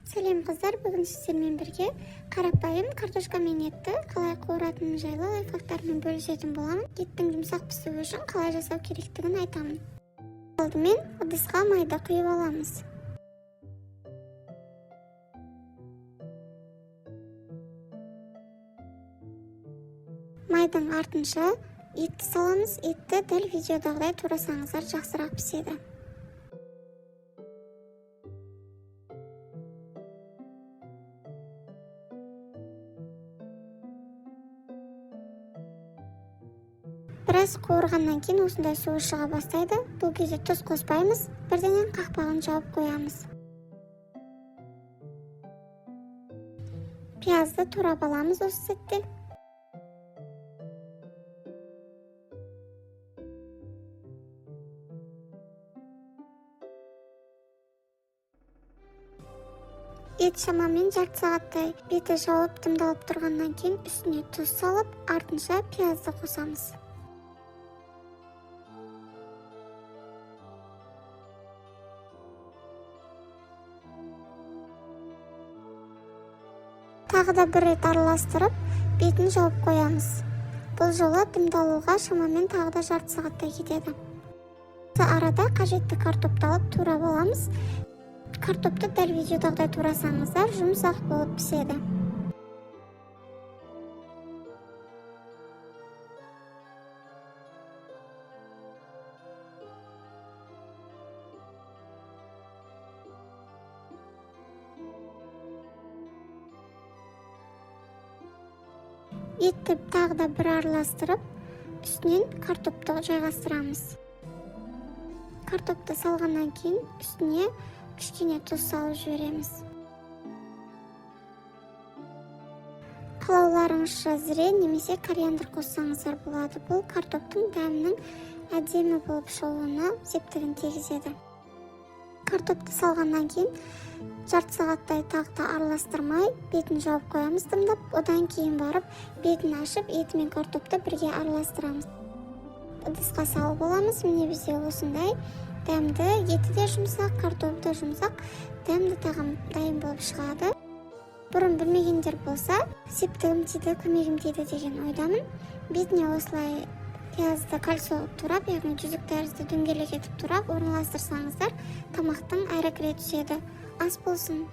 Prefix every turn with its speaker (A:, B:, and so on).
A: Сәлем қыздар, бүгін сіздермен бірге қарапайым картошка мен етті қалай қуыратыным жайлы лайфхактармен бөлісетін боламын. Еттің жұмсақ пісуі үшін қалай жасау керектігін айтамын. Алдымен ыдысқа майды құйып аламыз. Майдың артынша етті саламыз. Етті дәл видеодағыдай турасаңыздар жақсырақ піседі. Біраз қуырғаннан кейін осындай суы шыға бастайды. Бұл кезде тұз қоспаймыз, бірден қақпағын жауып қоямыз. Пиязды турап аламыз осы сәтте. Ет шамамен жарты сағаттай беті жауып дымдалып тұрғаннан кейін үстіне тұз салып, артынша пиязды қосамыз. Тағы да бір рет араластырып, бетін жауып қоямыз. Бұл жолы дымдалуға шамамен тағы да жарты сағаттай кетеді. Осы арада қажетті картопты алып турап аламыз. Картопты дәл видеодағыдай турасаңыздар, жұмсақ болып піседі. Етті тағы да бір араластырып, үстінен картопты жайғастырамыз. Картопты салғаннан кейін үстіне кішкене тұз салып жібереміз. Қалауларыңызша зіре немесе кориандр қоссаңыздар болады. Бұл картоптың дәмінің әдемі болып шығуына септігін тигізеді. Картопты салғаннан кейін жарты сағаттай тағы да араластырмай, бетін жауып қоямыз дымдап, одан кейін барып, бетін ашып, еті мен картопты бірге араластырамыз. Ыдысқа салып аламыз. Міне бізде осындай дәмді, еті де жұмсақ, картопы да жұмсақ, дәмді тағам дайын болып шығады. Бұрын білмегендер болса, септігім тиді, көмегім тиді деген ойдамын. Бетіне осылай пиязды кольцо турап, яғни жүзік тәрізді дөңгелек етіп турап орналастырсаңыздар, тамақтың әрі кіре түседі. Ас болсын.